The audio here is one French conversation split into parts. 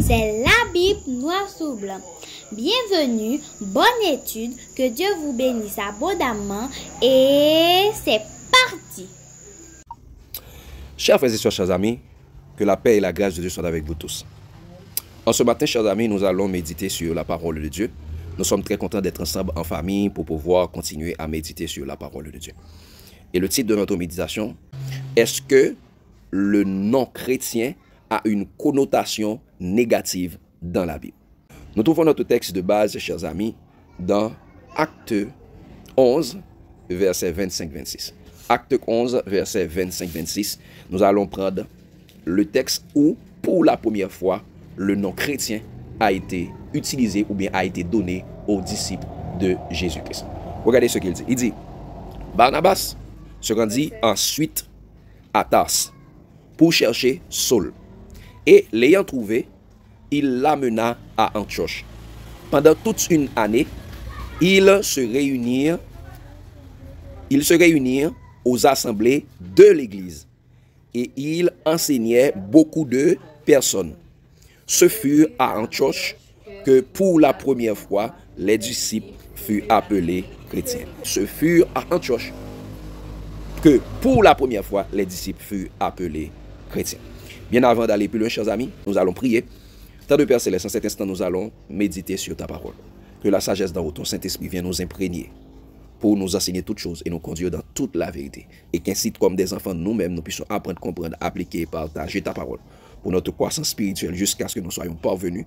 C'est la Bible noir sur blanc. Bienvenue, bonne étude, que Dieu vous bénisse abondamment et c'est parti. Chers frères et sœurs, chers amis, que la paix et la grâce de Dieu soient avec vous tous. En ce matin, chers amis, nous allons méditer sur la parole de Dieu. Nous sommes très contents d'être ensemble en famille pour pouvoir continuer à méditer sur la parole de Dieu. Et le titre de notre méditation, est-ce que le nom chrétien a une connotation négative dans la Bible? Nous trouvons notre texte de base, chers amis, dans Acte 11, verset 25-26. Acte 11, verset 25-26, nous allons prendre le texte où, pour la première fois, le nom chrétien a été utilisé ou bien a été donné aux disciples de Jésus-Christ. Regardez ce qu'il dit. Il dit, Barnabas se rendit ensuite à Tars pour chercher Saul. Et l'ayant trouvé, il l'amena à Antioche. Pendant toute une année, ils se réunirent aux assemblées de l'Église et ils enseignaient beaucoup de personnes. Ce fut à Antioche que pour la première fois, les disciples furent appelés chrétiens. Ce fut à Antioche que pour la première fois, les disciples furent appelés chrétiens. Bien avant d'aller plus loin, chers amis, nous allons prier. Tant de Père Céleste, en cet instant, nous allons méditer sur ta parole. Que la sagesse dans ton Saint-Esprit vienne nous imprégner pour nous enseigner toutes choses et nous conduire dans toute la vérité. Et qu'ainsi, comme des enfants, nous-mêmes, nous puissions apprendre, comprendre, appliquer et partager ta parole pour notre croissance spirituelle jusqu'à ce que nous soyons parvenus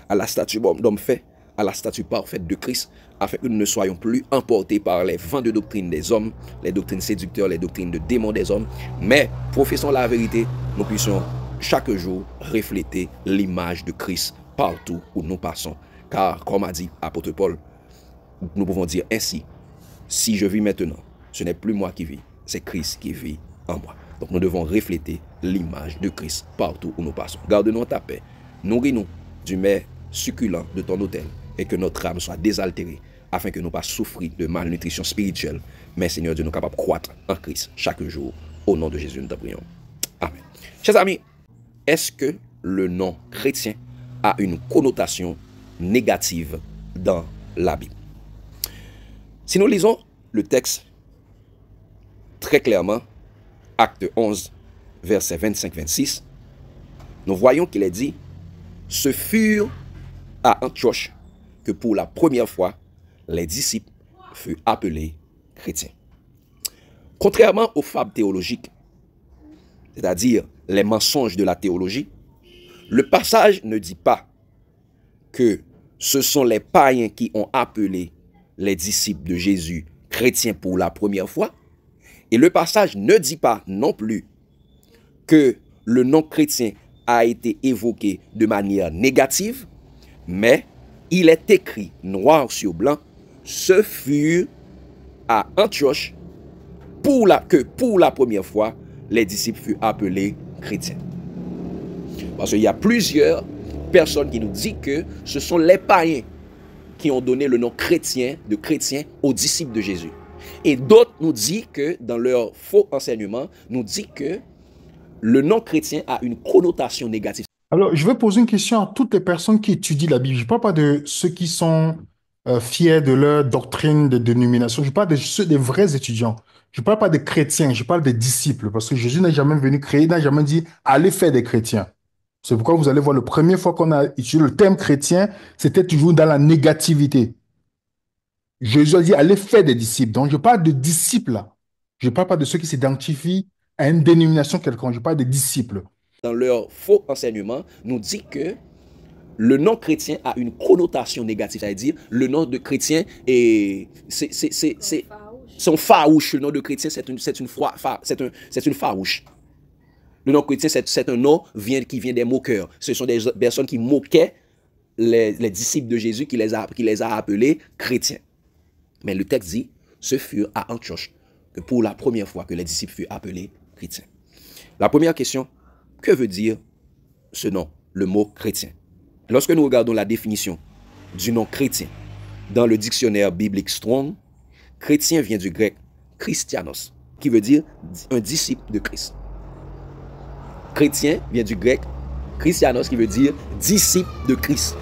à la statue d'homme fait, à la statue parfaite de Christ, afin que nous ne soyons plus emportés par les vents de doctrine des hommes, les doctrines séducteurs, les doctrines de démons des hommes, mais professons la vérité, nous puissions chaque jour refléter l'image de Christ partout où nous passons. Car, comme a dit l'apôtre Paul, nous pouvons dire ainsi, si je vis maintenant, ce n'est plus moi qui vis, c'est Christ qui vit en moi. Donc nous devons refléter l'image de Christ partout où nous passons. Garde-nous en ta paix, nourris-nous du mets succulent de ton autel et que notre âme soit désaltérée afin que nous ne pas souffrir de malnutrition spirituelle. Mais Seigneur Dieu, nous sommes capables de croître en Christ chaque jour. Au nom de Jésus, nous te prions. Amen. Chers amis, est-ce que le nom chrétien a une connotation négative dans la Bible? Si nous lisons le texte très clairement, Acte 11, verset 25-26, nous voyons qu'il est dit, ce furent à Antioche que pour la première fois, les disciples furent appelés chrétiens. Contrairement aux fables théologiques, c'est-à-dire les mensonges de la théologie, le passage ne dit pas que ce sont les païens qui ont appelé les disciples de Jésus chrétiens pour la première fois. Et le passage ne dit pas non plus que le nom chrétien a été évoqué de manière négative, mais il est écrit noir sur blanc, ce fut à Antioche que pour la première fois, les disciples furent appelés chrétiens. Parce qu'il y a plusieurs personnes qui nous disent que ce sont les païens qui ont donné le nom chrétien de chrétien aux disciples de Jésus. Et d'autres nous disent que, dans leur faux enseignement, nous disent que le nom chrétien a une connotation négative. Alors, je vais poser une question à toutes les personnes qui étudient la Bible. Je ne parle pas de ceux qui sont fiers de leur doctrine de dénomination. Je parle de ceux des vrais étudiants. Je ne parle pas des chrétiens, je parle des disciples. Parce que Jésus n'a jamais venu créer, n'a jamais dit « allez faire des chrétiens ». C'est pourquoi vous allez voir, la première fois qu'on a utilisé le terme chrétien, c'était toujours dans la négativité. Jésus a dit « allez faire des disciples ». Donc, je parle de disciples là. Je ne parle pas de ceux qui s'identifient à une dénomination quelconque. Je parle des disciples. Dans leur faux enseignement, nous dit que le nom chrétien a une connotation négative. C'est-à-dire, le nom de chrétien c'est un farouche. Le nom de chrétien, c'est une farouche. Le nom chrétien, c'est un nom qui vient des moqueurs. Ce sont des personnes qui moquaient les disciples de Jésus, qui les a appelés chrétiens. Mais le texte dit, ce furent à Antioche que pour la première fois que les disciples furent appelés chrétiens. La première question, que veut dire ce nom, le mot chrétien? Lorsque nous regardons la définition du nom chrétien dans le dictionnaire biblique Strong, chrétien vient du grec Christianos, qui veut dire un disciple de Christ. Chrétien vient du grec Christianos qui veut dire disciple de Christ.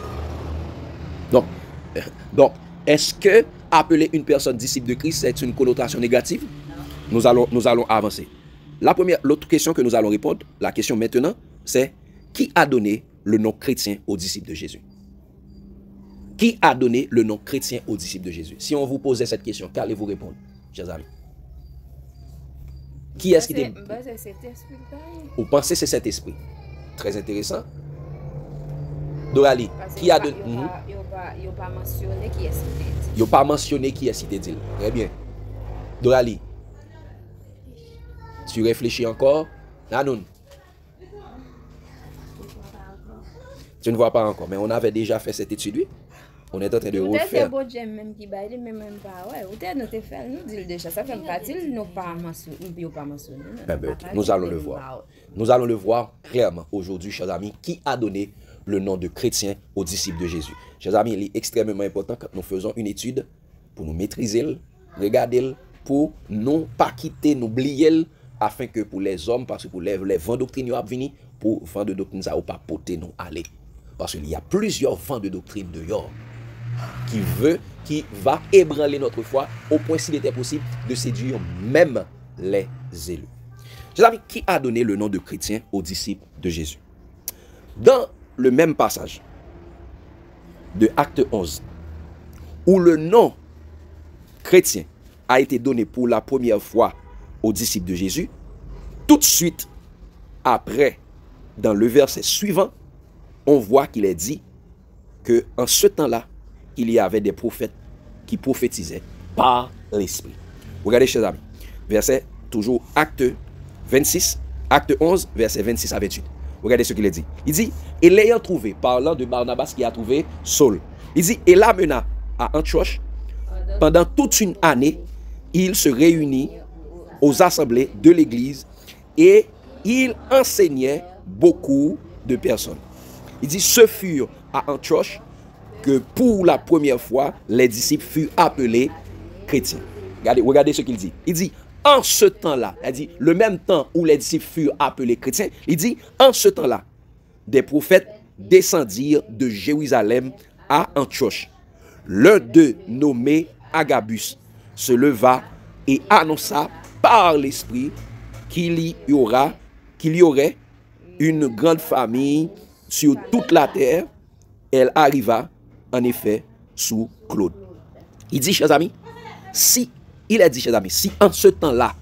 Donc est-ce que appeler une personne disciple de Christ, c'est une connotation négative? Nous allons avancer. L'autre question que nous allons répondre, la question maintenant, c'est qui a donné le nom chrétien aux disciples de Jésus? Qui a donné le nom chrétien aux disciples de Jésus? Si on vous posait cette question, qu'allez-vous répondre, chers amis? Qui est-ce qui était... Vous pensez que c'est cet esprit? Très intéressant. Dorali, qui a donné... Il n'a pas mentionné qui est cité. Il n'a pas mentionné qui est cité dit. Très bien. Dorali, tu réfléchis encore? Nanoun. Tu ne vois pas encore, mais on avait déjà fait cette étude. On est en train de refaire. C'est bon Dieu même qui baille, mais même pas. Ouais, peut-être nous te fait nous dire déjà ça fait partie nous pas mentionné. Nous allons le voir. Nous allons le voir clairement aujourd'hui, chers amis, qui a donné le nom de chrétien aux disciples de Jésus. Chers amis, il est extrêmement important quand nous faisons une étude pour nous maîtriser, regarder, pour ne pas quitter, n'oublier, afin que pour les hommes, parce que pour les vents doctrines à venir, pour vents de doctrine, ça ne va pas porter nous aller. Parce qu'il y a plusieurs vents de doctrine dehors qui va ébranler notre foi au point s'il était possible de séduire même les élus. Chers amis, qui a donné le nom de chrétien aux disciples de Jésus? Dans le même passage de Acte 11, où le nom chrétien a été donné pour la première fois aux disciples de Jésus, tout de suite après, dans le verset suivant, on voit qu'il est dit que en ce temps-là, il y avait des prophètes qui prophétisaient par l'Esprit. Regardez, chers amis, verset toujours Acte 26, Acte 11, verset 26 à 28. Regardez ce qu'il a dit. Il dit, et l'ayant trouvé, parlant de Barnabas qui a trouvé Saul, il dit, et l'amena à Antioche, pendant toute une année, il se réunit aux assemblées de l'église et il enseignait beaucoup de personnes. Il dit, ce furent à Antioche que pour la première fois, les disciples furent appelés chrétiens. Regardez ce qu'il dit. Il dit, en ce temps-là, il dit, le même temps où les disciples furent appelés chrétiens, il dit, en ce temps-là, des prophètes descendirent de Jérusalem à Antioche. L'un d'eux, nommé Agabus, se leva et annonça par l'Esprit qu'il y aurait une grande famille sur toute la terre. Elle arriva en effet sous Claude. Il dit, chers amis, si en ce temps-là,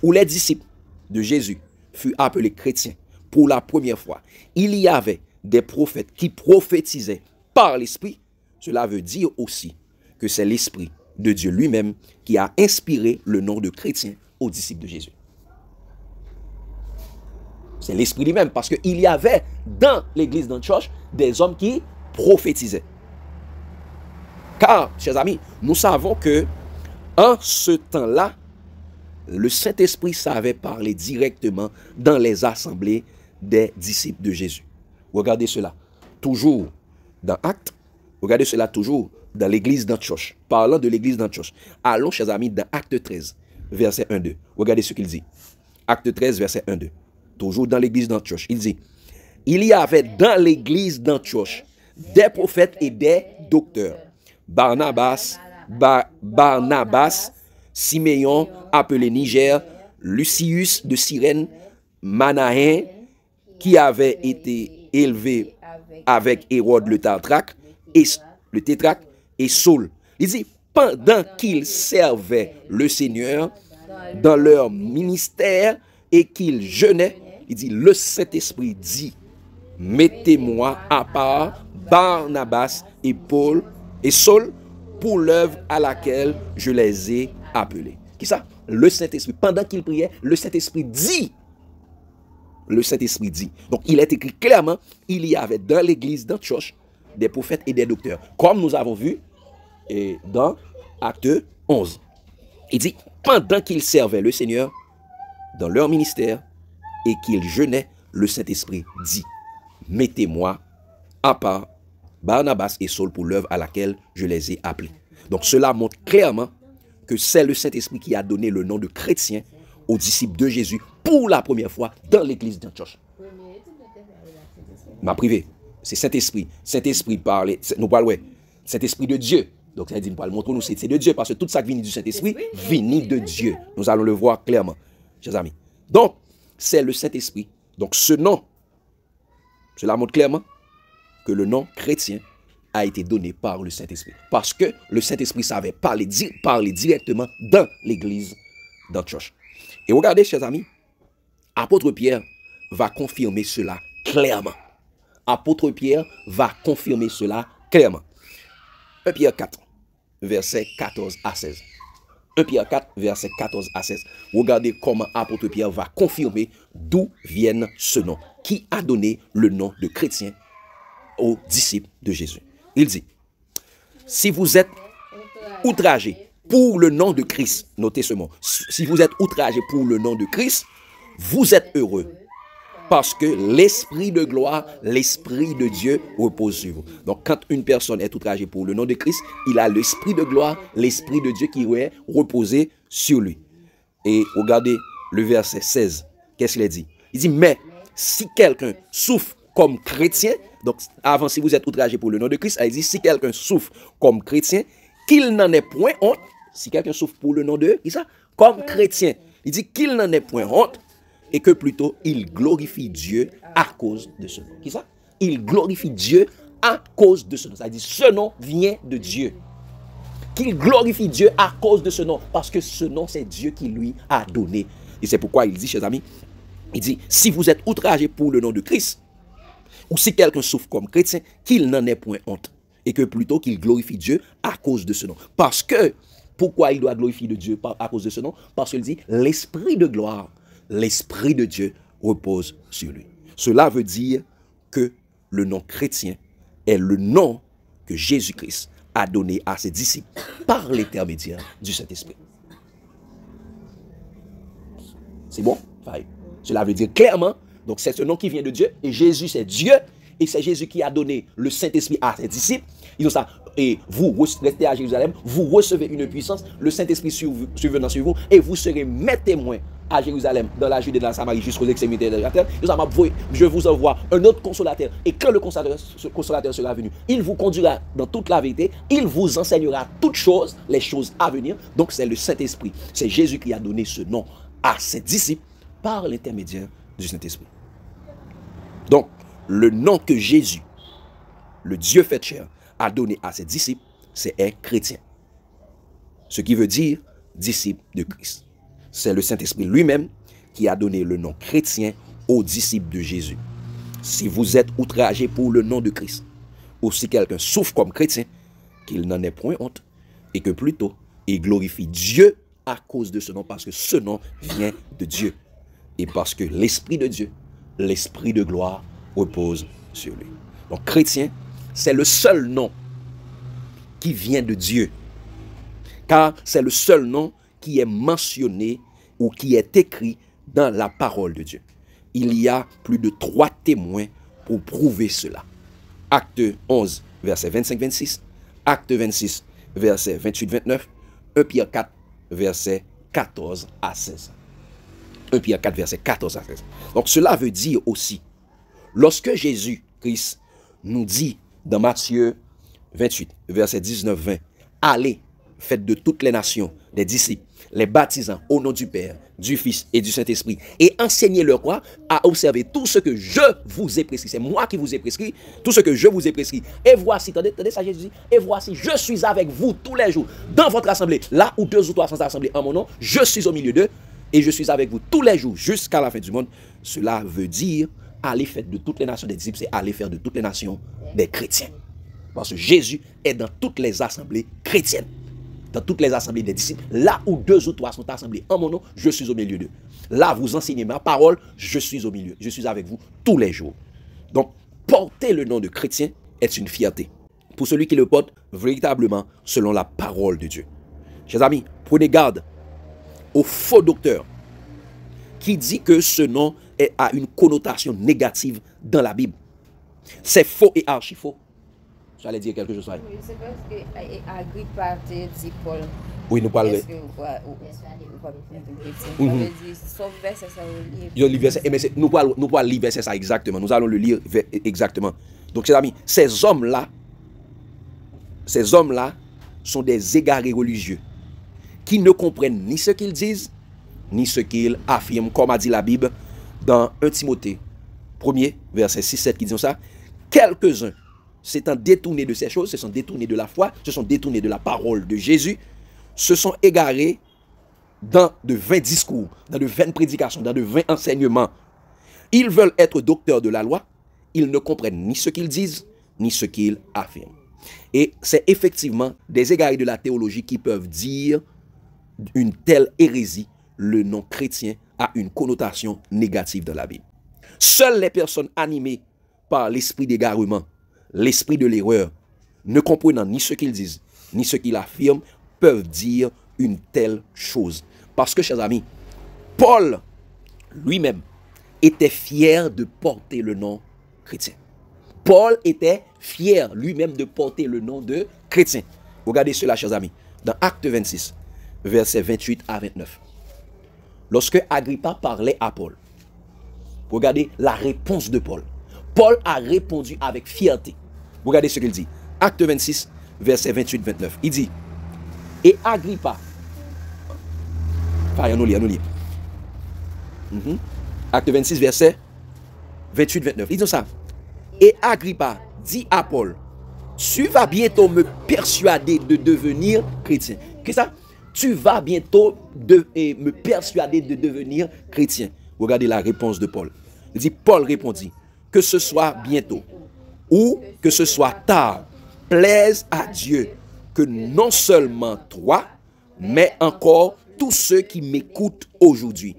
où les disciples de Jésus furent appelés chrétiens pour la première fois, il y avait des prophètes qui prophétisaient par l'Esprit, cela veut dire aussi que c'est l'Esprit de Dieu lui-même qui a inspiré le nom de chrétien aux disciples de Jésus. C'est l'Esprit lui-même, parce qu'il y avait dans l'église d'Antioche des hommes qui prophétisaient. Car, chers amis, nous savons que en ce temps-là, le Saint-Esprit savait parler directement dans les assemblées des disciples de Jésus. Regardez cela, toujours dans Actes, regardez cela toujours dans l'église d'Antioche. Parlant de l'église d'Antioche, allons, chers amis, dans Acte 13, verset 1-2. Regardez ce qu'il dit. Acte 13, verset 1-2. Toujours dans l'église d'Antioche. Il dit, il y avait dans l'église d'Antioche des prophètes et des docteurs. Barnabas, Siméon, appelé Niger, Lucius de Cyrène, Manahen, qui avait été élevé avec Hérode le tétrarque, et Saul. Il dit, pendant qu'ils servaient le Seigneur dans leur ministère et qu'ils jeûnaient, il dit, le Saint-Esprit dit, mettez-moi à part Barnabas et Paul et Saul pour l'œuvre à laquelle je les ai appelés. Qui ça? Le Saint-Esprit. Pendant qu'il priait, le Saint-Esprit dit. Le Saint-Esprit dit. Donc, il est écrit clairement, il y avait dans l'église d'Antioche des prophètes et des docteurs. Comme nous avons vu dans Acte 11. Il dit, pendant qu'ils servaient le Seigneur dans leur ministère et qu'ils jeûnaient, le Saint-Esprit dit, mettez-moi à part Barnabas et Saul pour l'œuvre à laquelle je les ai appelés. Donc cela montre clairement que c'est le Saint-Esprit qui a donné le nom de chrétien aux disciples de Jésus pour la première fois dans l'église d'Antioche. Ma privé. C'est Saint-Esprit. Saint-Esprit parle, nous parlons, ouais. Saint-Esprit de Dieu. Donc, ça dit, nous parlons, montre-nous, c'est de Dieu, parce que tout ça qui vient du Saint-Esprit, vient de Dieu. Nous allons le voir clairement, chers amis. Donc, c'est le Saint-Esprit. Donc, ce nom, cela montre clairement que le nom chrétien a été donné par le Saint-Esprit. Parce que le Saint-Esprit savait parler directement dans l'église d'Antioche. Et regardez, chers amis, apôtre Pierre va confirmer cela clairement. Apôtre Pierre va confirmer cela clairement. 1 Pierre 4, versets 14 à 16. 1 Pierre 4, versets 14 à 16. Regardez comment apôtre Pierre va confirmer d'où vient ce nom. Qui a donné le nom de chrétien aux disciples de Jésus. Il dit, si vous êtes outragés pour le nom de Christ, notez ce mot, si vous êtes outragés pour le nom de Christ, vous êtes heureux. Parce que l'Esprit de gloire, l'Esprit de Dieu repose sur vous. Donc, quand une personne est outragée pour le nom de Christ, il a l'Esprit de gloire, l'Esprit de Dieu qui est reposé sur lui. Et regardez le verset 16. Qu'est-ce qu'il a dit? Il dit, mais si quelqu'un souffre comme chrétien, donc avant, si vous êtes outragé pour le nom de Christ, il dit, si quelqu'un souffre comme chrétien, qu'il n'en ait point honte. Si quelqu'un souffre pour le nom de ça, comme chrétien, il dit qu'il n'en ait point honte. Et que plutôt, il glorifie Dieu à cause de ce nom. Qui ça? Il glorifie Dieu à cause de ce nom. Ça dit, ce nom vient de Dieu. Qu'il glorifie Dieu à cause de ce nom. Parce que ce nom, c'est Dieu qui lui a donné. Et c'est pourquoi il dit, chers amis, il dit, si vous êtes outragés pour le nom de Christ, ou si quelqu'un souffre comme chrétien, qu'il n'en ait point honte. Et que plutôt, qu'il glorifie Dieu à cause de ce nom. Parce que, pourquoi il doit glorifier Dieu à cause de ce nom? Parce qu'il dit, l'Esprit de gloire, l'Esprit de Dieu repose sur lui. Cela veut dire que le nom chrétien est le nom que Jésus-Christ a donné à ses disciples par l'intermédiaire du Saint-Esprit. C'est bon? Cela veut dire clairement, donc c'est ce nom qui vient de Dieu, et Jésus c'est Dieu, et c'est Jésus qui a donné le Saint-Esprit à ses disciples. Ils ont ça. Et vous restez à Jérusalem, vous recevez une puissance, le Saint-Esprit survenant sur vous, et vous serez mes témoins à Jérusalem, dans la Judée, dans la Samarie, jusqu'aux extrémités de la terre. Je vous envoie un autre consolateur. Et quand le consolateur sera venu, il vous conduira dans toute la vérité, il vous enseignera toutes choses, les choses à venir. Donc c'est le Saint-Esprit. C'est Jésus qui a donné ce nom à ses disciples par l'intermédiaire du Saint-Esprit. Donc, le nom que Jésus, le Dieu fait chair, a donné à ses disciples, c'est un chrétien. Ce qui veut dire disciple de Christ. C'est le Saint-Esprit lui-même qui a donné le nom chrétien aux disciples de Jésus. Si vous êtes outragés pour le nom de Christ, ou si quelqu'un souffre comme chrétien, qu'il n'en ait point honte, et que plutôt, il glorifie Dieu à cause de ce nom, parce que ce nom vient de Dieu. Et parce que l'Esprit de Dieu, l'Esprit de gloire, repose sur lui. Donc chrétien, c'est le seul nom qui vient de Dieu. Car c'est le seul nom qui est mentionné ou qui est écrit dans la parole de Dieu. Il y a plus de 3 témoins pour prouver cela. Acte 11, verset 25-26. Acte 26, verset 28-29. 1 Pierre 4, verset 14 à 16. 1 Pierre 4, verset 14 à 16. Donc cela veut dire aussi, lorsque Jésus-Christ nous dit dans Matthieu 28, verset 19-20, allez, faites de toutes les nations des disciples, les baptisant au nom du Père, du Fils et du Saint-Esprit, et enseignez-leur quoi? À observer tout ce que je vous ai prescrit. C'est moi qui vous ai prescrit, tout ce que je vous ai prescrit. Et voici, attendez ça Jésus dit, et voici, je suis avec vous tous les jours, dans votre assemblée, là où 2 ou 3 sont assemblés en mon nom, je suis au milieu d'eux, et je suis avec vous tous les jours, jusqu'à la fin du monde. Cela veut dire, aller faire de toutes les nations des disciples, c'est aller faire de toutes les nations des chrétiens. Parce que Jésus est dans toutes les assemblées chrétiennes. Dans toutes les assemblées des disciples, là où 2 ou 3 sont assemblés en mon nom, je suis au milieu d'eux. Là, vous enseignez ma parole, je suis au milieu. Je suis avec vous tous les jours. Donc, porter le nom de chrétien est une fierté. Pour celui qui le porte véritablement selon la parole de Dieu. Chers amis, prenez garde au faux docteur qui dit que ce nom a une connotation négative dans la Bible. C'est faux et archi faux. Ça allait dire quelque chose. Ça. Oui, c'est parce que Agrippa te dit Paul. Oui, nous parlons. Est-ce que vous pas dire sauf verset ça nous parlons lire verset ça exactement. Nous allons le lire exactement. Donc, chers amis, ces hommes-là sont des égarés religieux qui ne comprennent ni ce qu'ils disent, ni ce qu'ils affirment, comme a dit la Bible dans 1 Timothée 1er, verset 6-7, qui dit ça. Quelques-uns s'étant détournés de ces choses, se sont détournés de la foi, se sont détournés de la parole de Jésus, se sont égarés dans de vains discours, dans de vaines prédications, dans de vains enseignements. Ils veulent être docteurs de la loi, ils ne comprennent ni ce qu'ils disent, ni ce qu'ils affirment. Et c'est effectivement des égarés de la théologie qui peuvent dire une telle hérésie, le nom chrétien a une connotation négative dans la Bible. Seules les personnes animées par l'esprit d'égarement, l'esprit de l'erreur, ne comprenant ni ce qu'ils disent, ni ce qu'ils affirment, peuvent dire une telle chose. Parce que, chers amis, Paul lui-même était fier de porter le nom chrétien. Paul était fier lui-même de porter le nom de chrétien. Regardez cela, chers amis, dans Acte 26, versets 28 à 29. Lorsque Agrippa parlait à Paul, regardez la réponse de Paul. Paul a répondu avec fierté. Regardez ce qu'il dit. Acte 26, versets 28-29. Il dit, et Agrippa, enfin, nous lire. Acte 26, verset 28-29. Il dit ça. Et Agrippa dit à Paul, tu vas bientôt me persuader de devenir chrétien. Qu'est-ce que ça? Tu vas bientôt me persuader de devenir chrétien. Regardez la réponse de Paul. Il dit, Paul répondit, que ce soit bientôt ou que ce soit tard, plaise à Dieu que non seulement toi, mais encore tous ceux qui m'écoutent aujourd'hui,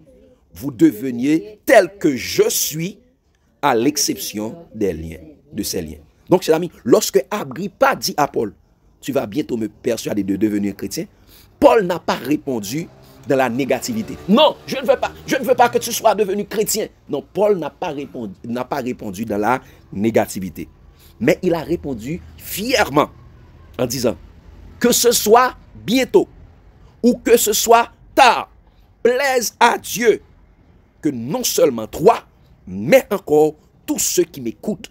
vous deveniez tels que je suis, à l'exception de ces liens. Donc, chers amis, lorsque Agrippa dit à Paul, tu vas bientôt me persuader de devenir chrétien, Paul n'a pas répondu dans la négativité. Non, je ne veux pas que tu sois devenu chrétien. Non, Paul n'a pas répondu dans la négativité. Mais il a répondu fièrement en disant, que ce soit bientôt ou que ce soit tard, plaise à Dieu que non seulement toi, mais encore tous ceux qui m'écoutent,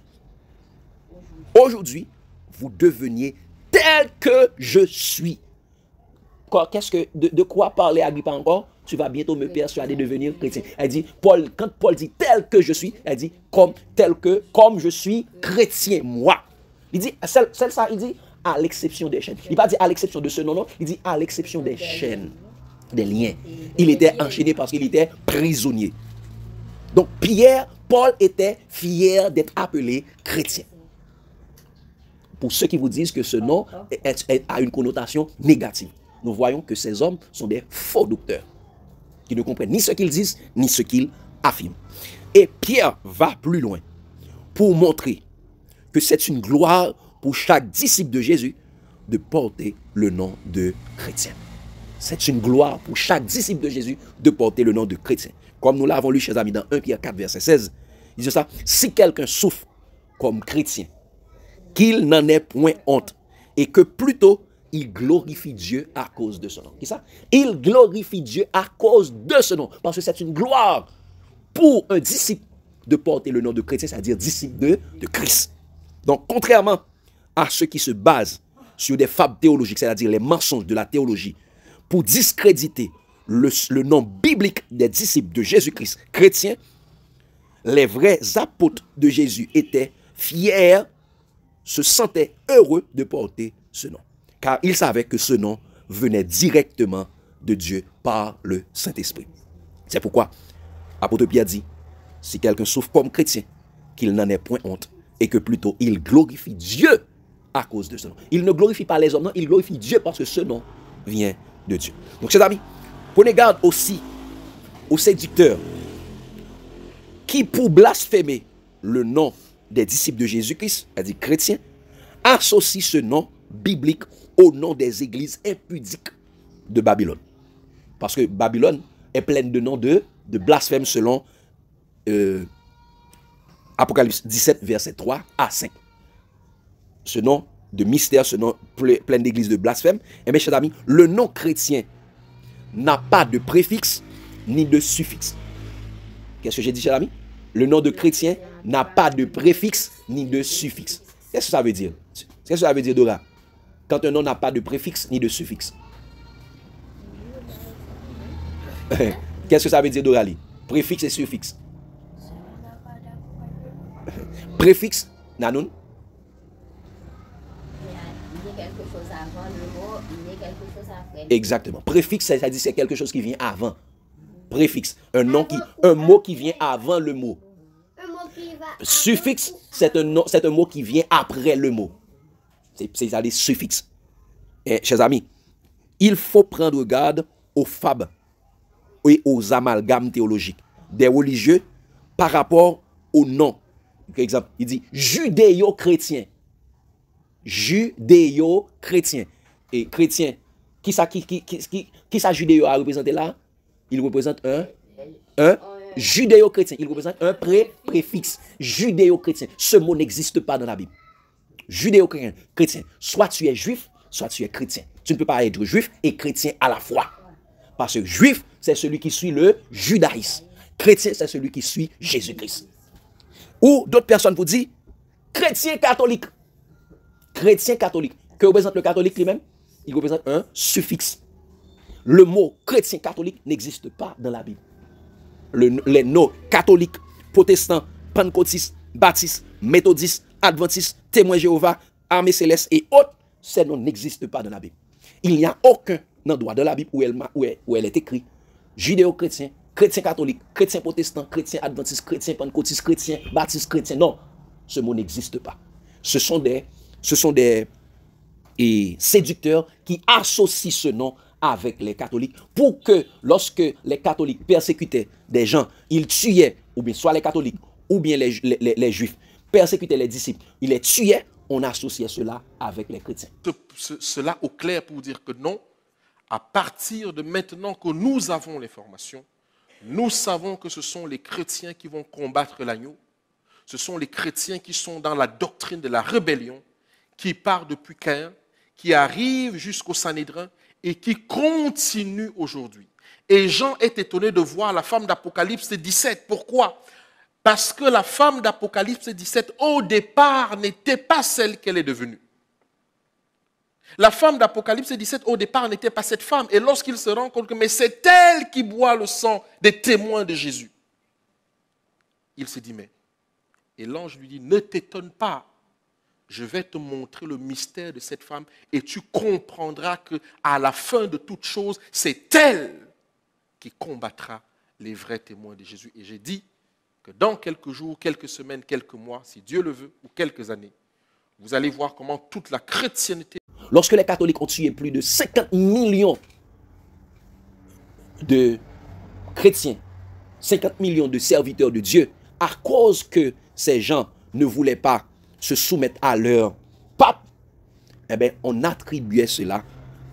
aujourd'hui, vous deveniez tel que je suis. De quoi parler Agrippa encore? Tu vas bientôt me persuader de devenir chrétien. Elle dit, quand Paul dit tel que je suis, elle dit comme je suis chrétien, moi. Il dit, ça, il dit à l'exception des chaînes. Il n'a pas dit à l'exception de ce nom, il dit à l'exception des chaînes, des liens. Il était enchaîné parce qu'il était prisonnier. Donc Paul était fier d'être appelé chrétien. Pour ceux qui vous disent que ce nom a une connotation négative, nous voyons que ces hommes sont des faux docteurs qui ne comprennent ni ce qu'ils disent, ni ce qu'ils affirment. Et Pierre va plus loin pour montrer que c'est une gloire pour chaque disciple de Jésus de porter le nom de chrétien. C'est une gloire pour chaque disciple de Jésus de porter le nom de chrétien. Comme nous l'avons lu, chers amis, dans 1 Pierre 4, verset 16, il dit ça, si quelqu'un souffre comme chrétien, qu'il n'en ait point honte, et que plutôt il glorifie Dieu à cause de ce nom. Qu'est-ce ça? Il glorifie Dieu à cause de ce nom, parce que c'est une gloire pour un disciple de porter le nom de chrétien, c'est-à-dire disciple de Christ. Donc, contrairement à ceux qui se basent sur des fables théologiques, c'est-à-dire les mensonges de la théologie, pour discréditer le nom biblique des disciples de Jésus-Christ chrétiens, les vrais apôtres de Jésus étaient fiers, se sentaient heureux de porter ce nom. Car ils savaient que ce nom venait directement de Dieu par le Saint-Esprit. C'est pourquoi l'apôtre Pierre dit, si quelqu'un souffre comme chrétien, qu'il n'en ait point honte, et que plutôt il glorifie Dieu à cause de ce nom. Il ne glorifie pas les hommes, non, il glorifie Dieu parce que ce nom vient de Dieu. Donc, chers amis, prenez garde aussi aux séducteurs qui, pour blasphémer le nom des disciples de Jésus-Christ, c'est-à-dire chrétiens, associent ce nom biblique au nom des églises impudiques de Babylone. Parce que Babylone est pleine de noms de blasphèmes selon Apocalypse 17, verset 3 à 5. Ce nom de mystère, ce nom plein d'églises de blasphème. Et mes chers amis, le nom chrétien n'a pas de préfixe ni de suffixe. Qu'est-ce que j'ai dit, chers amis? Le nom de chrétien n'a pas de préfixe ni de suffixe. Qu'est-ce que ça veut dire? Qu'est-ce que ça veut dire, Dora? Quand un nom n'a pas de préfixe ni de suffixe. Qu'est-ce que ça veut dire, Dorali? Préfixe et suffixe. Préfixe, Nanoun? Il y a quelque chose avant le mot, il y a quelque chose après. Exactement. Préfixe, ça dit c'est quelque chose qui vient avant. Préfixe, un mot qui vient avant le mot. Suffixe, c'est un mot qui vient après le mot. C'est ça, les suffixes. Et, chers amis, il faut prendre garde aux fables et aux amalgames théologiques des religieux par rapport au nom. Par exemple, il dit judéo-chrétien. Judéo-chrétien. Et chrétien, qui ça judéo a représenté là? Il représente un judéo-chrétien. Il représente un préfixe. Judéo-chrétien. Ce mot n'existe pas dans la Bible. Judéo-chrétien. Soit tu es juif, soit tu es chrétien. Tu ne peux pas être juif et chrétien à la fois. Parce que juif, c'est celui qui suit le judaïsme. Chrétien, c'est celui qui suit Jésus-Christ. Ou d'autres personnes vous disent chrétien catholique. Chrétien catholique. Que représente le catholique lui-même? Il représente un suffixe. Le mot chrétien catholique n'existe pas dans la Bible. Les noms catholiques, protestants, pentecôtistes, baptistes, méthodistes, adventistes, témoins Jéhovah, armée céleste et autres, ces noms n'existent pas dans la Bible. Il n'y a aucun endroit de la Bible où elle est écrite judéo-chrétien, chrétien catholique, chrétien protestant, chrétien adventiste, chrétien pentecôtiste, chrétien baptiste, chrétien. Non, ce mot n'existe pas. Ce sont des séducteurs qui associent ce nom avec les catholiques pour que lorsque les catholiques persécutaient des gens, ils tuaient, ou bien soit les catholiques, ou bien les juifs, persécutaient les disciples, ils les tuaient, on associait cela avec les chrétiens. Cela au clair pour dire que non, à partir de maintenant que nous avons l'information, nous savons que ce sont les chrétiens qui vont combattre l'agneau, ce sont les chrétiens qui sont dans la doctrine de la rébellion, qui part depuis Caïn, qui arrive jusqu'au Sanhédrin et qui continue aujourd'hui. Et Jean est étonné de voir la femme d'Apocalypse 17. Pourquoi? Parce que la femme d'Apocalypse 17, au départ, n'était pas celle qu'elle est devenue. La femme d'Apocalypse 17, au départ, n'était pas cette femme. Et lorsqu'il se rend compte que mais c'est elle qui boit le sang des témoins de Jésus, il se dit, mais... Et l'ange lui dit, ne t'étonne pas, je vais te montrer le mystère de cette femme et tu comprendras qu'à la fin de toute chose, c'est elle qui combattra les vrais témoins de Jésus. Et j'ai dit que dans quelques jours, quelques semaines, quelques mois, si Dieu le veut, ou quelques années, vous allez voir comment toute la chrétienté... Lorsque les catholiques ont tué plus de 50 millions de chrétiens, 50 millions de serviteurs de Dieu, à cause que ces gens ne voulaient pas se soumettre à leur pape, eh bien, on attribuait cela.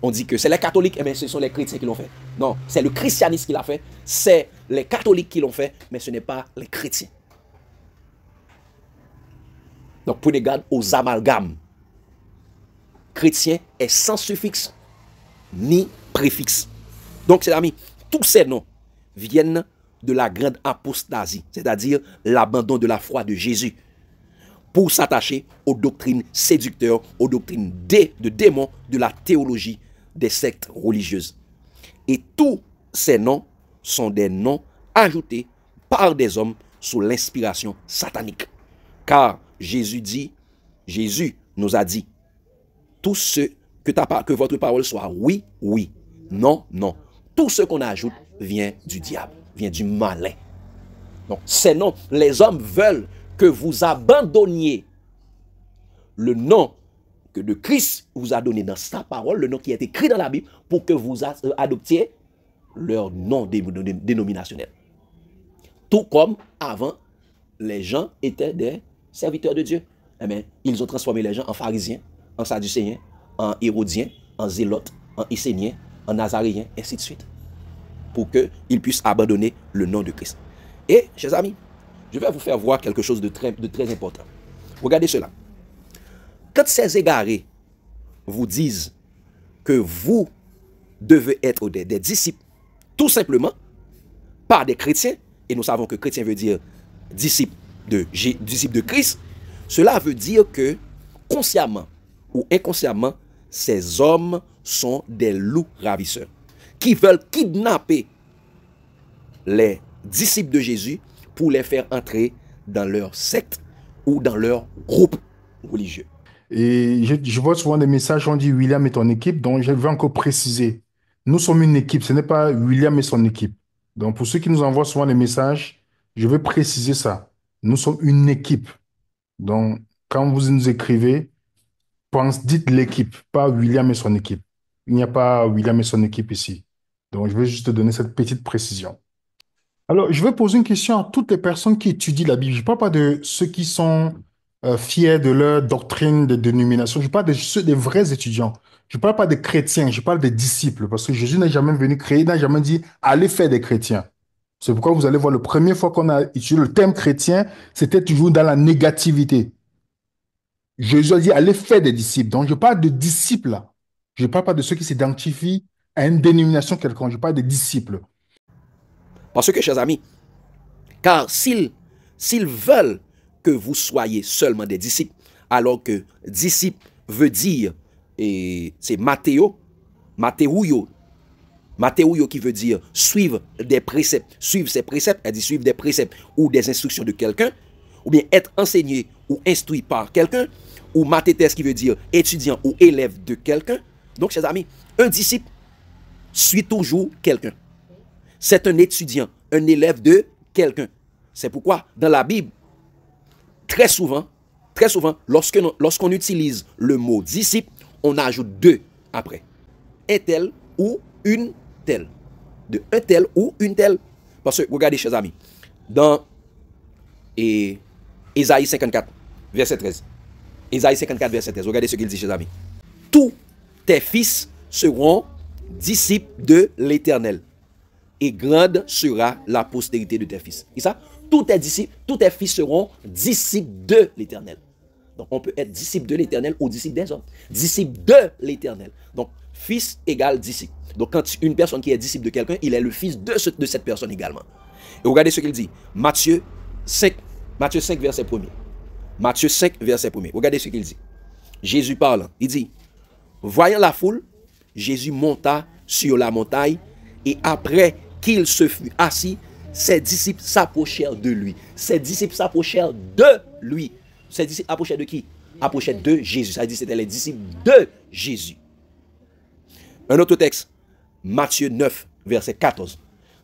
On dit que c'est les catholiques, eh bien, ce sont les chrétiens qui l'ont fait. Non, c'est le christianisme qui l'a fait, c'est les catholiques qui l'ont fait, mais ce n'est pas les chrétiens. Donc, prenez garde aux amalgames. Chrétien est sans suffixe ni préfixe. Donc, chers amis, tous ces noms viennent de la grande apostasie, c'est-à-dire l'abandon de la foi de Jésus, pour s'attacher aux doctrines séducteurs, aux doctrines de démons de la théologie des sectes religieuses. Et tous ces noms sont des noms ajoutés par des hommes sous l'inspiration satanique. Car Jésus nous a dit, tout ce que votre parole soit oui, oui, non, non. Tout ce qu'on ajoute vient du diable, vient du malin. Donc, ces noms, les hommes veulent que vous abandonniez le nom que de Christ vous a donné dans sa parole, le nom qui est écrit dans la Bible, pour que vous adoptiez leur nom dénominationnel. Tout comme avant, les gens étaient des serviteurs de Dieu. Eh bien, ils ont transformé les gens en pharisiens, en sadducéens, en hérodiens, en zélotes, en esséniens, en nazaréens, ainsi de suite, pour qu'ils puissent abandonner le nom de Christ. Et, chers amis, je vais vous faire voir quelque chose de très important. Regardez cela. quand ces égarés vous disent que vous devez être des disciples, tout simplement, par des chrétiens, et nous savons que chrétien veut dire disciple de Christ, cela veut dire que consciemment ou inconsciemment, ces hommes sont des loups ravisseurs qui veulent kidnapper les disciples de Jésus pour les faire entrer dans leur secte ou dans leur groupe religieux. Et je vois souvent des messages, on dit William et ton équipe, donc je vais encore préciser. Nous sommes une équipe, ce n'est pas William et son équipe. Donc pour ceux qui nous envoient souvent des messages, je vais préciser ça. Nous sommes une équipe. Donc quand vous nous écrivez, dites l'équipe, pas William et son équipe. Il n'y a pas William et son équipe ici. Donc je vais juste te donner cette petite précision. Alors, je vais poser une question à toutes les personnes qui étudient la Bible. Je ne parle pas de ceux qui sont fiers de leur doctrine de dénomination. Je parle de ceux des vrais étudiants. Je ne parle pas des chrétiens, je parle des disciples. Parce que Jésus n'a jamais venu créer, il n'a jamais dit allez faire des chrétiens. C'est pourquoi vous allez voir, la première fois qu'on a utilisé le terme chrétien, c'était toujours dans la négativité. Jésus a dit allez faire des disciples. Donc, je parle de disciples là. Je ne parle pas de ceux qui s'identifient à une dénomination quelconque. Je parle des disciples. Parce que, chers amis, car s'ils veulent que vous soyez seulement des disciples, alors que disciple veut dire, et c'est Mathéouyo qui veut dire suivre des préceptes, suivre ses préceptes, elle dit suivre des préceptes ou des instructions de quelqu'un, ou bien être enseigné ou instruit par quelqu'un, ou mathétes qui veut dire étudiant ou élève de quelqu'un. Donc, chers amis, un disciple suit toujours quelqu'un. C'est un étudiant, un élève de quelqu'un. C'est pourquoi, dans la Bible, très souvent, lorsqu'on utilise le mot disciple, on ajoute deux après. Un tel ou une telle. De un tel ou une telle. Parce que, regardez, chers amis, dans Ésaïe 54, verset 13. Ésaïe 54, verset 13. Regardez ce qu'il dit, chers amis. Tous tes fils seront disciples de l'Éternel. Et grande sera la postérité de tes fils. Et ça, tous tes fils seront disciples de l'Éternel. Donc, on peut être disciple de l'Éternel ou disciple des hommes. Disciple de l'Éternel. Donc, fils égale disciple. Donc, quand une personne qui est disciple de quelqu'un, il est le fils de cette personne également. Et regardez ce qu'il dit. Matthieu 5, verset 1er. Matthieu 5, verset 1er. Regardez ce qu'il dit. Jésus parle. Il dit, voyant la foule, Jésus monta sur la montagne et après qu'il se fut assis, ses disciples s'approchèrent de lui. Ses disciples s'approchèrent de lui. Ses disciples approchaient de qui? Approchaient de Jésus. Ça dit c'était les disciples de Jésus. Un autre texte, Matthieu 9, verset 14.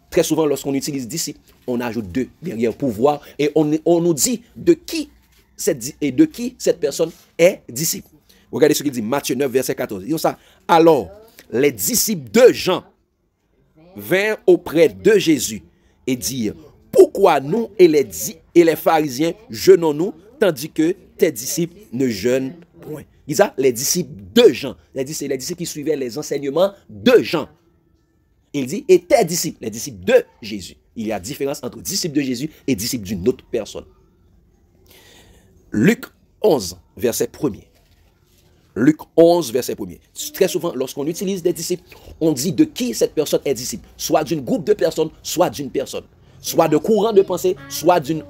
Très souvent, lorsqu'on utilise disciples, on ajoute deux derrière pouvoir et on nous dit de qui cette personne est disciple. Regardez ce qu'il dit, Matthieu 9, verset 14. Il dit ça. Alors, les disciples de Jean vinrent auprès de Jésus et dirent, pourquoi nous et les pharisiens jeûnons-nous tandis que tes disciples ne jeûnent point? Il dit ça, les disciples de Jean. C'est les disciples qui suivaient les enseignements de Jean. Il dit, et tes disciples, les disciples de Jésus. Il y a différence entre disciples de Jésus et disciples d'une autre personne. Luc 11, verset 1er. Luc 11, verset 1er. Très souvent, lorsqu'on utilise des disciples, on dit de qui cette personne est disciple. Soit d'une groupe de personnes, soit d'une personne. Soit de courant de pensée, soit d'une...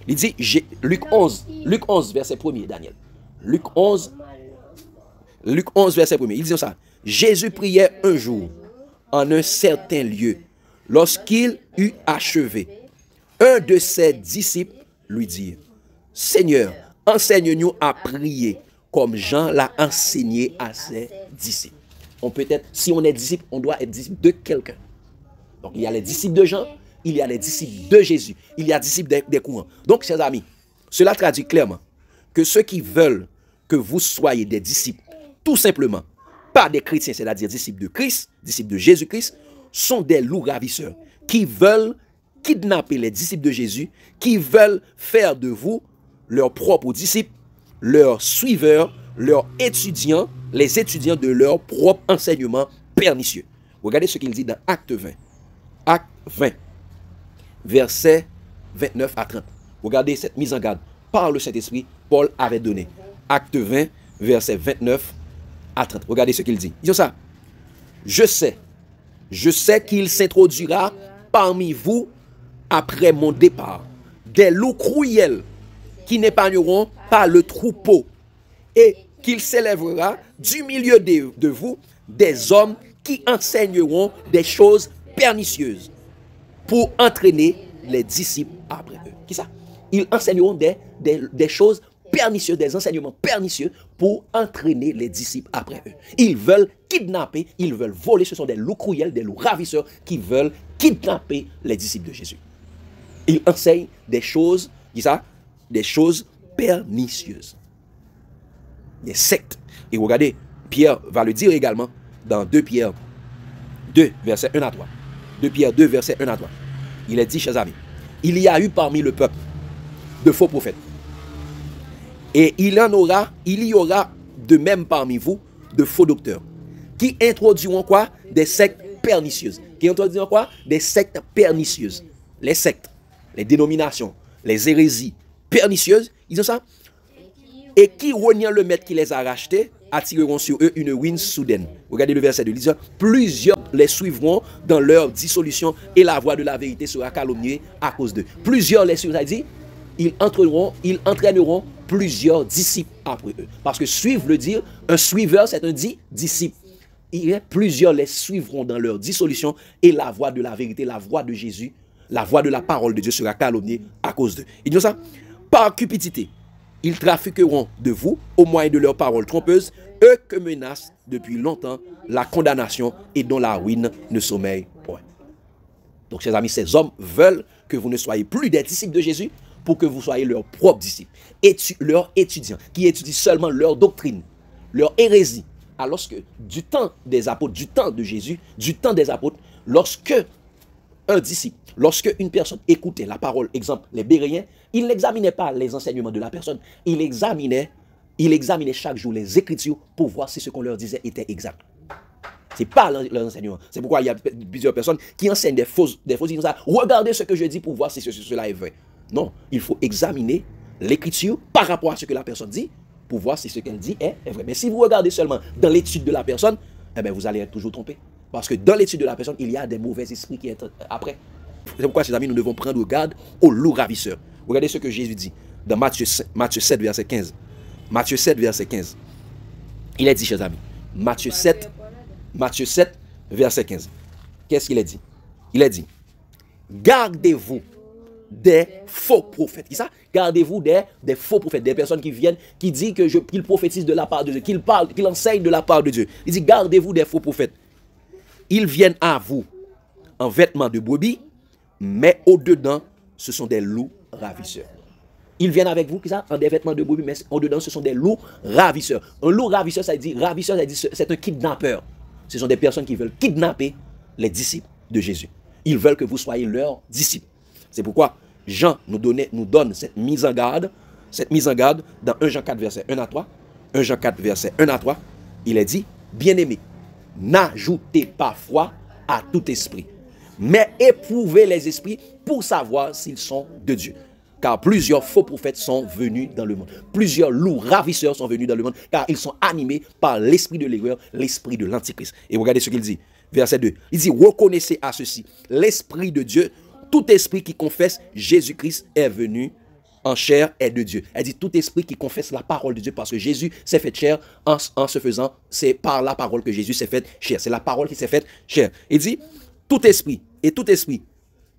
Il dit, Luc 11, verset 1er, Daniel. Luc 11, verset 1er. Il dit ça. Jésus priait un jour en un certain lieu. Lorsqu'il eut achevé, un de ses disciples lui dit, Seigneur, enseigne-nous à prier comme Jean l'a enseigné à ses disciples. On peut être, si on est disciple, on doit être disciple de quelqu'un. Donc il y a les disciples de Jean, il y a les disciples de Jésus, il y a les disciples des courants. Donc, chers amis, cela traduit clairement que ceux qui veulent que vous soyez des disciples, tout simplement, pas des chrétiens, c'est-à-dire disciples de Christ, disciples de Jésus-Christ, sont des loups ravisseurs qui veulent kidnapper les disciples de Jésus, qui veulent faire de vous leurs propres disciples, leurs suiveurs, leurs étudiants, les étudiants de leur propre enseignement pernicieux. Regardez ce qu'il dit dans Acte 20. Acte 20, versets 29 à 30. Regardez cette mise en garde par le Saint-Esprit, Paul avait donné. Acte 20, verset 29 à 30. Regardez ce qu'il dit. Il dit ça. Je sais qu'il s'introduira parmi vous après mon départ des loups cruels qui n'épargneront pas le troupeau, et qu'il s'élèvera du milieu de vous des hommes qui enseigneront des choses pernicieuses pour entraîner les disciples après eux. Qui ça? Ils enseigneront des choses pernicieuses, des enseignements pernicieux pour entraîner les disciples après eux. Ils veulent kidnapper, ils veulent voler. Ce sont des loups cruels, des loups ravisseurs qui veulent kidnapper les disciples de Jésus. Ils enseignent des choses, qui ça? Des choses pernicieuses. Des sectes. Et regardez, Pierre va le dire également dans 2 Pierre 2, verset 1 à 3. 2 Pierre 2, verset 1 à 3. Il est dit, chers amis, il y a eu parmi le peuple de faux prophètes. Et il y aura de même parmi vous de faux docteurs qui introduiront quoi? Des sectes pernicieuses. Qui introduiront quoi? Des sectes pernicieuses. Les sectes, les dénominations, les hérésies pernicieuses, ils ont ça. Et qui, reniant le maître qui les a rachetés, attireront sur eux une ruine soudaine. Regardez le verset 2. Il dit, plusieurs les suivront dans leur dissolution et la voie de la vérité sera calomniée à cause d'eux. Plusieurs les suivront, c'est-à-dire, ils entraîneront plusieurs disciples après eux. Parce que suivre veut dire, un suiveur, c'est un disciple. Plusieurs les suivront dans leur dissolution et la voie de la vérité, la voie de Jésus, la voie de la parole de Dieu sera calomniée à cause d'eux. Il dit ça, par cupidité, ils trafiqueront de vous au moyen de leurs paroles trompeuses, eux que menace depuis longtemps la condamnation et dont la ruine ne sommeille point. Donc, chers amis, ces hommes veulent que vous ne soyez plus des disciples de Jésus pour que vous soyez leurs propres disciples, leurs étudiants, qui étudient seulement leur doctrine, leur hérésie. Alors que du temps des apôtres, du temps de Jésus, du temps des apôtres, lorsque un disciple, lorsque une personne écoutait la parole, exemple les Béréens, il n'examinait pas les enseignements de la personne, il examinait chaque jour les Écritures pour voir si ce qu'on leur disait était exact. Ce n'est pas l'enseignement. C'est pourquoi il y a plusieurs personnes qui enseignent des fausses disent ça. Regardez ce que je dis pour voir si cela est vrai. Non, il faut examiner l'Écriture par rapport à ce que la personne dit pour voir si ce qu'elle dit est vrai. Mais si vous regardez seulement dans l'étude de la personne, eh bien, vous allez être toujours trompé. Parce que dans l'étude de la personne, il y a des mauvais esprits qui sont après. C'est pourquoi, chers amis, nous devons prendre garde aux loups ravisseurs. Regardez ce que Jésus dit dans Matthieu 7, verset 15. Matthieu 7, verset 15. Il est dit, chers amis, Matthieu 7, verset 15. Qu'est-ce qu'il a dit? Il a dit, gardez-vous des faux prophètes. Qui ça? Gardez-vous des faux prophètes, des personnes qui viennent, qui disent qu'ils prophétisent de la part de Dieu, qu'ils parlent, qu'ils enseignent de la part de Dieu. Il dit, gardez-vous des faux prophètes. Ils viennent à vous en vêtements de brebis, mais au-dedans, ce sont des loups ravisseurs. Ils viennent avec vous, qui ça? En des vêtements de brebis, mais au-dedans, ce sont des loups ravisseurs. Un loup ravisseur, ça dit, c'est un kidnappeur. Ce sont des personnes qui veulent kidnapper les disciples de Jésus. Ils veulent que vous soyez leurs disciples. C'est pourquoi Jean nous donne cette mise en garde dans 1 Jean 4, verset 1 à 3. 1 Jean 4, verset 1 à 3, il est dit, bien-aimés, n'ajoutez pas foi à tout esprit, mais éprouvez les esprits pour savoir s'ils sont de Dieu. Car plusieurs faux prophètes sont venus dans le monde. Plusieurs loups ravisseurs sont venus dans le monde, car ils sont animés par l'esprit de l'erreur, l'esprit de l'antichrist. Et regardez ce qu'il dit, verset 2. Il dit, reconnaissez à ceci l'esprit de Dieu. Tout esprit qui confesse Jésus-Christ est venu en chair est de Dieu. Elle dit tout esprit qui confesse la parole de Dieu, parce que Jésus s'est fait chair en se faisant, c'est par la parole que Jésus s'est fait chair. C'est la parole qui s'est faite chair. Il dit tout esprit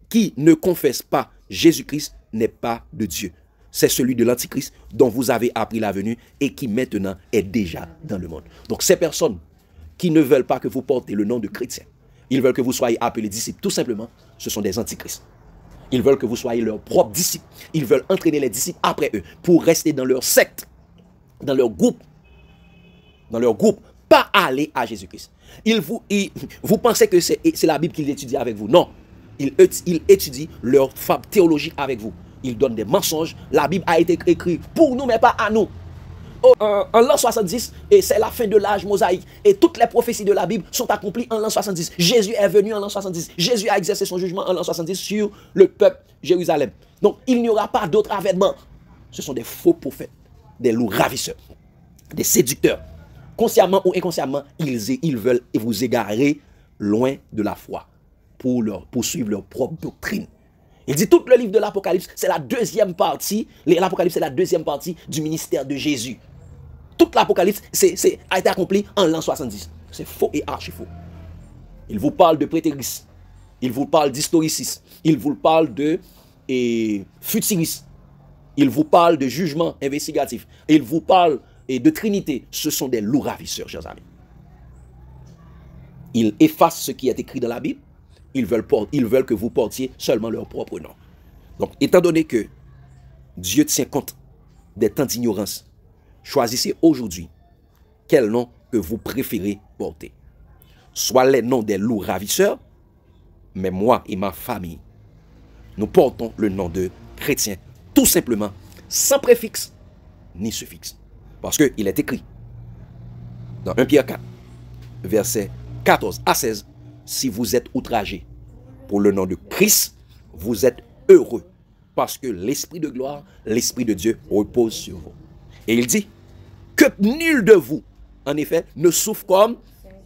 qui ne confesse pas Jésus-Christ n'est pas de Dieu. C'est celui de l'antichrist dont vous avez appris la venue et qui maintenant est déjà dans le monde. Donc ces personnes qui ne veulent pas que vous portez le nom de chrétien, ils veulent que vous soyez appelés disciples, tout simplement, ce sont des antichrists. Ils veulent que vous soyez leurs propres disciples. Ils veulent entraîner les disciples après eux pour rester dans leur secte, dans leur groupe, pas aller à Jésus-Christ. Vous pensez que c'est la Bible qu'ils étudient avec vous. Non, ils étudient leur fable théologique avec vous. Ils donnent des mensonges. La Bible a été écrite pour nous, mais pas à nous. En l'an 70, et c'est la fin de l'âge mosaïque. Et toutes les prophéties de la Bible sont accomplies en l'an 70. Jésus est venu en l'an 70. Jésus a exercé son jugement en l'an 70 sur le peuple Jérusalem. Donc, il n'y aura pas d'autre avènement. Ce sont des faux prophètes, des loups ravisseurs. des séducteurs. Consciemment ou inconsciemment, ils veulent vous égarer loin de la foi pour suivre leur propre doctrine. Il dit tout le livre de l'Apocalypse, c'est la deuxième partie. L'Apocalypse, c'est la deuxième partie du ministère de Jésus. Toute l'Apocalypse a été accompli en l'an 70. C'est faux et archi faux. Il vous parle de prétérisme. Il vous parle d'historicisme. Il vous parle de futurisme. Il vous parle de jugement investigatif. Il vous parle de Trinité. Ce sont des loups ravisseurs, chers amis. Ils effacent ce qui est écrit dans la Bible. Ils veulent que vous portiez seulement leur propre nom. Donc, étant donné que Dieu tient compte des temps d'ignorance, choisissez aujourd'hui quel nom que vous préférez porter. Soit les noms des loups ravisseurs, mais moi et ma famille, nous portons le nom de chrétien, tout simplement, sans préfixe ni suffixe. Parce qu'il est écrit dans 1 Pierre 4, versets 14 à 16, si vous êtes outragés pour le nom de Christ, vous êtes heureux, parce que l'Esprit de gloire, l'Esprit de Dieu repose sur vous. Et il dit que nul de vous, en effet, ne souffre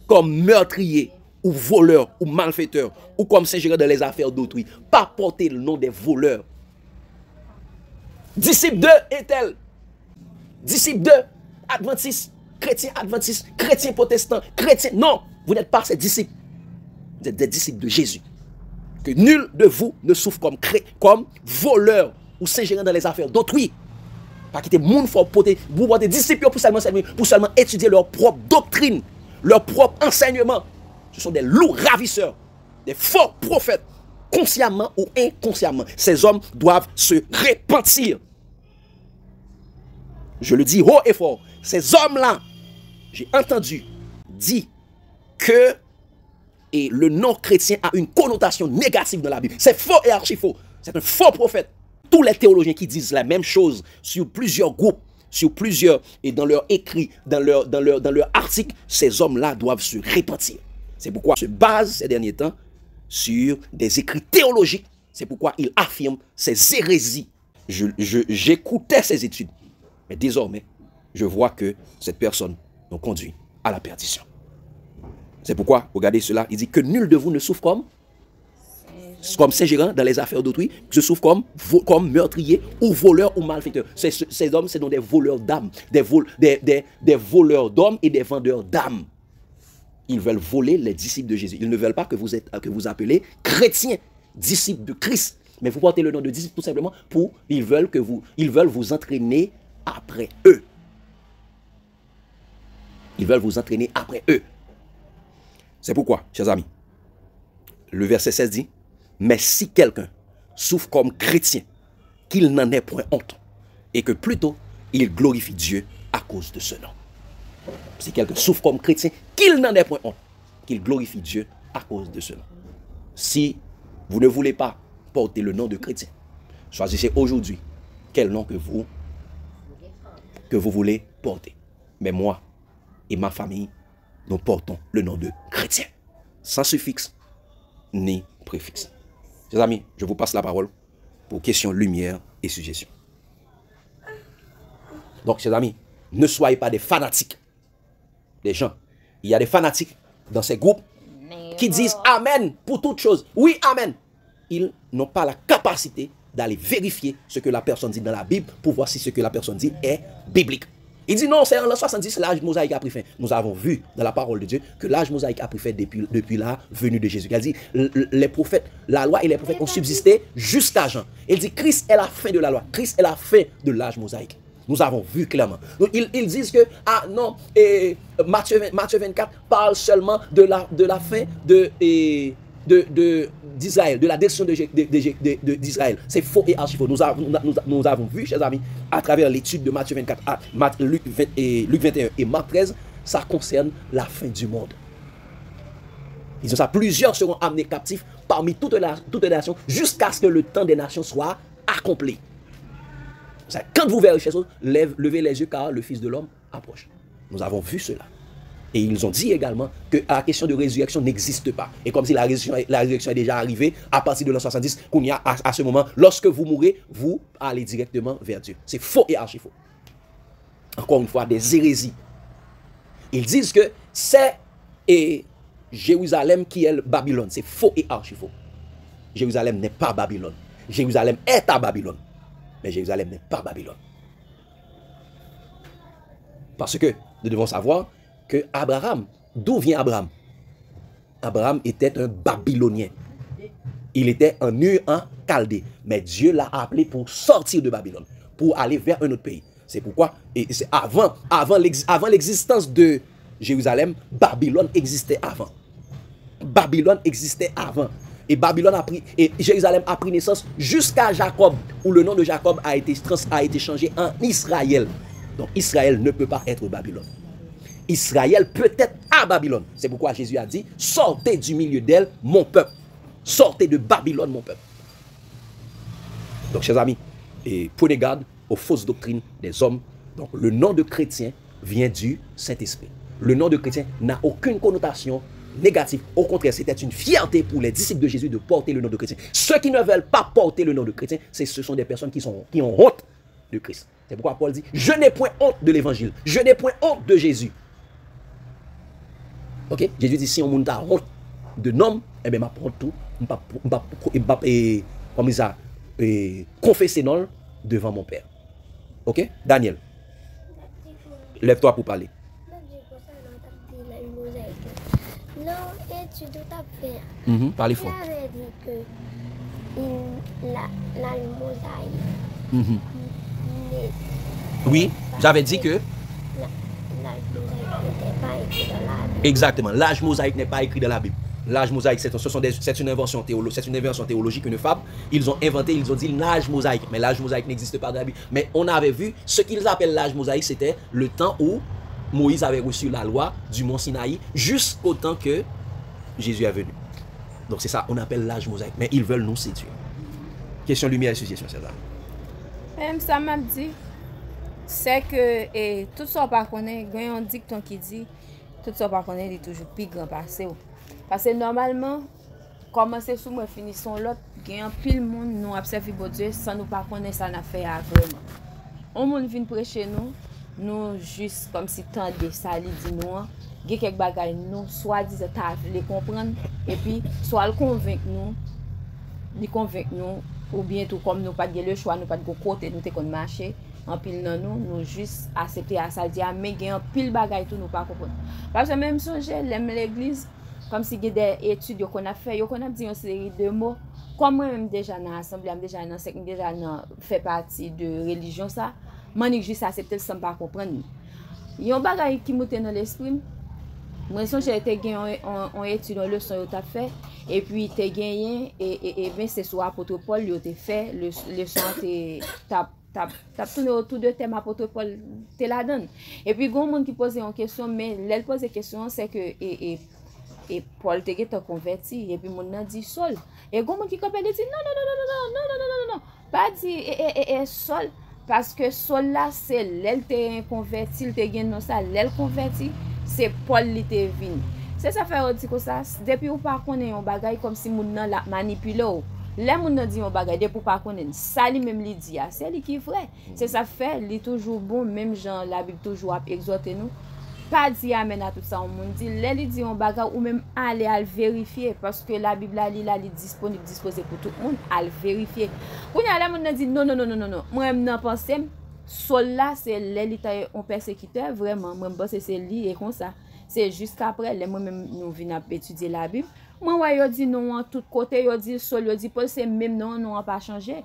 comme meurtrier, ou voleur, ou malfaiteur, ou comme s'ingérant dans les affaires d'autrui. Pas porter le nom des voleurs. Disciple de est-elle? Disciple de adventiste, chrétien protestant, chrétien. Non, vous n'êtes pas ces disciples. Vous êtes des disciples de Jésus. Que nul de vous ne souffre comme voleur ou s'ingérant dans les affaires d'autrui. Pas quitter moun faut porter, vous portez disciples pour seulement étudier leur propre doctrine, leur propre enseignement. Ce sont des loups ravisseurs, des faux prophètes, consciemment ou inconsciemment. Ces hommes doivent se repentir. Je le dis haut et fort. Ces hommes-là, j'ai entendu dire que le nom chrétien a une connotation négative dans la Bible. C'est faux et archi faux. C'est un faux prophète. Tous les théologiens qui disent la même chose sur plusieurs groupes, sur plusieurs, et dans leurs écrits, dans leurs articles, ces hommes-là doivent se repentir. C'est pourquoi ils se basent ces derniers temps sur des écrits théologiques. C'est pourquoi ils affirment ces hérésies. J'écoutais ces études, mais désormais, je vois que cette personne nous conduit à la perdition. C'est pourquoi, regardez cela, il dit que nul de vous ne souffre comme s'ingérant dans les affaires d'autrui, que se souffre comme meurtrier ou voleur ou malfaiteur. Ces hommes, c'est donc des voleurs d'âmes, des voleurs d'hommes et des vendeurs d'âmes. Ils veulent voler les disciples de Jésus. Ils ne veulent pas que vous appelez chrétiens, disciples de Christ. Mais vous portez le nom de disciples tout simplement ils veulent vous entraîner après eux. Ils veulent vous entraîner après eux. C'est pourquoi, chers amis, le verset 16 dit, mais si quelqu'un souffre comme chrétien, qu'il n'en ait point honte, et que plutôt il glorifie Dieu à cause de ce nom. Si quelqu'un souffre comme chrétien, qu'il n'en ait point honte, qu'il glorifie Dieu à cause de ce nom. Si vous ne voulez pas porter le nom de chrétien, choisissez aujourd'hui quel nom que vous voulez porter. Mais moi et ma famille, nous portons le nom de chrétien, sans suffixe ni préfixe. Chers amis, je vous passe la parole pour questions, lumière et suggestions. Donc, chers amis, ne soyez pas des fanatiques des gens. Il y a des fanatiques dans ces groupes qui disent Amen pour toutes choses. Oui, Amen. Ils n'ont pas la capacité d'aller vérifier ce que la personne dit dans la Bible pour voir si ce que la personne dit est biblique. Il dit non, c'est en l'an 70, l'âge mosaïque a pris fin. Nous avons vu dans la parole de Dieu que l'âge mosaïque a pris fin depuis la venue de Jésus. Il dit, les prophètes, la loi et les prophètes ont subsisté jusqu'à Jean. Il dit, Christ est la fin de la loi. Christ est la fin de l'âge mosaïque. Nous avons vu clairement. Donc, ils disent que, ah non, et Matthieu 24 parle seulement de la fin d'Israël, de la destination d'Israël. C'est faux et archi faux. Nous avons vu, chers amis, à travers l'étude de Matthieu 24, Luc 21 et Marc 13, ça concerne la fin du monde. Ils disent ça, plusieurs seront amenés captifs parmi toutes les nations jusqu'à ce que le temps des nations soit accompli. Quand vous verrez ces choses, levez les yeux car le Fils de l'homme approche. Nous avons vu cela. Et ils ont dit également que la question de résurrection n'existe pas. Et comme si la résurrection est déjà arrivée à partir de l'an 70, qu'on y a à ce moment, lorsque vous mourrez, vous allez directement vers Dieu. C'est faux et archi faux. encore une fois, des hérésies. Ils disent que c'est Jérusalem qui est le Babylone. C'est faux et archi faux. Jérusalem n'est pas Babylone. Jérusalem est à Babylone. Mais Jérusalem n'est pas Babylone. Parce que nous devons savoir que Abraham, d'où vient Abraham? Abraham était un Babylonien. Il était en Ur en Chaldée. Mais Dieu l'a appelé pour sortir de Babylone, pour aller vers un autre pays. C'est pourquoi, et c'est avant l'existence de Jérusalem, Babylone existait avant. Babylone existait avant. Et Jérusalem a pris naissance jusqu'à Jacob, où le nom de Jacob a été changé en Israël. Donc Israël ne peut pas être Babylone. Israël peut être à Babylone. C'est pourquoi Jésus a dit, sortez du milieu d'elle, mon peuple. Sortez de Babylone, mon peuple. Donc, chers amis, et prenez garde aux fausses doctrines des hommes. Donc, le nom de chrétien vient du Saint-Esprit. Le nom de chrétien n'a aucune connotation négative. Au contraire, c'était une fierté pour les disciples de Jésus de porter le nom de chrétien. Ceux qui ne veulent pas porter le nom de chrétien, ce sont des personnes qui ont honte de Christ. C'est pourquoi Paul dit, je n'ai point honte de l'évangile. Je n'ai point honte de Jésus. Ok? Jésus dit, si on monte à honte de nom, eh bien, je tout. Comme ça, confesser non devant mon Père. Ok? Daniel, lève-toi pour parler. Parlez fort. Oui, j'avais dit que. Exactement, l'âge mosaïque n'est pas écrit dans la Bible. L'âge mosaïque, c'est une invention théologique, une fable. Ils ont inventé, ils ont dit l'âge mosaïque. Mais l'âge mosaïque n'existe pas dans la Bible. Mais on avait vu, ce qu'ils appellent l'âge mosaïque, c'était le temps où Moïse avait reçu la loi du mont Sinaï jusqu'au temps que Jésus est venu. Donc c'est ça, on appelle l'âge mosaïque. Mais ils veulent nous séduire. Question lumière et suggestion, César. Même ça m'a dit, c'est que tout ça par connaît, il y a un dicton qui dit, tout ça par connaît, il est toujours plus grand passé. Parce que normalement, commencer sous moi, finissons l'autre, il y a un pile monde, nous observons bon Dieu, sans nous pas connaître ça n'a fait vraiment. On monde vient prêcher nous juste comme si tant de ça, il dit nous, il y a quelques bagages, nous, soit disant, les comprendre, et puis, soit le convaincre nous, ou bien tout comme nous pas de le choix, nous pas de côté, nous te qu'on marcher. En pile non nous juste accepter à ça dire mais il y a un pile bagaille tout nous pas comprendre. Parce que même songer l'aime l'église comme si il y a des études qu'on a fait, qu'on a dit une série de mots comme moi même déjà dans l'assemblée, déjà dans secte, déjà fait partie de religion ça, moi juste accepter sans pas comprendre. Il y a un bagaille qui monte dans l'esprit. Moi j'ai été gagné en étude en leçon yo t'a fait et puis t'es gagné et ben c'est sur apôtre Paul yo t'ai fait le leçon t'as tourné autour de thème apôtre Paul te la donne et puis gon monde qui pose une question mais elle pose question c'est que et Paul te get converti et puis mon nan dit Saul et gon monde qui compare dit non pas dit et Saul parce que Saul là c'est l'elle te converti il te gagne non ça l'elle converti c'est Paul qui te venu. C'est ça fait dit comme ça depuis ou pas connaît un bagage comme si moun nan la manipulé ou. Les moun nan dit un bagage depuis ou pas connaît ça lui même li dit c'est lui qui vrai. C'est ça fait li toujours bon même Jean la Bible toujours a exhorter nous pas dire amen à tout ça on moun dit les dit un bagage ou même aller à vérifier parce que la Bible là li disponible disposé pour tout le monde à vérifier. Quand y a les moun nan dit non moi même nan penser Saul là c'est l'élite on persécuteur vraiment moi pense c'est lui et comme ça c'est jusqu'après les moi même nous venons étudier la Bible moi ouais yo dit non en tout côté yo dit Saul yo dit Paul c'est même non a pas changé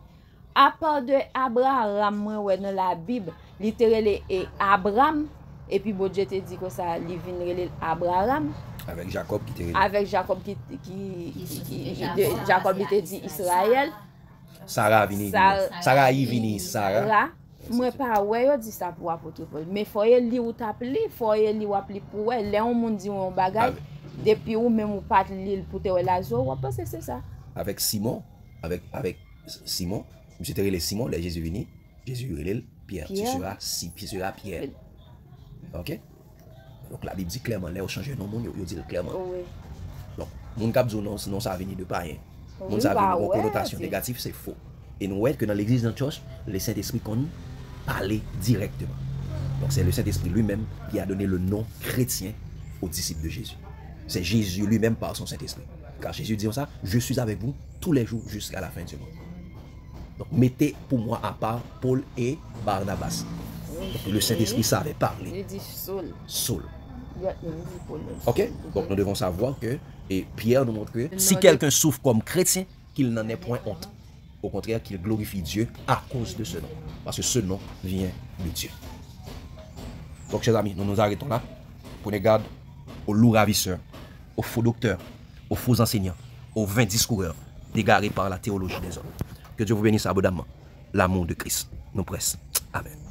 à part de Abraham moi ouais dans la Bible littéralement et Abraham et puis bon Dieu te dit que ça il vient relé Abraham avec Jacob qui Jacob Jacob il te dit Israël Sarah vini Sarah moi pas ouais yo dit ça pour apôtre Paul mais faut li ou t'appeler faut li ou appeler pour ouais les on monde dit on bagage depuis ou même ou pas li pour te Lazare ou penser c'est ça avec Simon avec Simon j'étais relé Simon là Jésus vini Jésus relé Pierre tu seras Pierre. OK donc la Bible dit clairement là on change nom monde yo dit clairement oui donc mon cap non ça vient de pas rien mon ça vient de connotation négative c'est faux et nous voyons que dans l'église d'Antioche le Saint-Esprit qu'on parler directement. Donc c'est le Saint-Esprit lui-même qui a donné le nom chrétien aux disciples de Jésus. C'est Jésus lui-même par son Saint-Esprit. Car Jésus dit ça, je suis avec vous tous les jours jusqu'à la fin du monde. Donc mettez pour moi à part Paul et Barnabas. Donc, le Saint-Esprit savait parler. Il dit Saul. Saul. Il dit Paul. Ok? Donc nous devons savoir que, et Pierre nous montre que si quelqu'un souffre comme chrétien, qu'il n'en ait point honte. Au contraire, qu'il glorifie Dieu à cause de ce nom. Parce que ce nom vient de Dieu. Donc, chers amis, nous nous arrêtons là. Prenez garde aux loups ravisseurs, aux faux docteurs, aux faux enseignants, aux vains discoureurs, égarés par la théologie des hommes. Que Dieu vous bénisse abondamment. L'amour de Christ nous presse. Amen.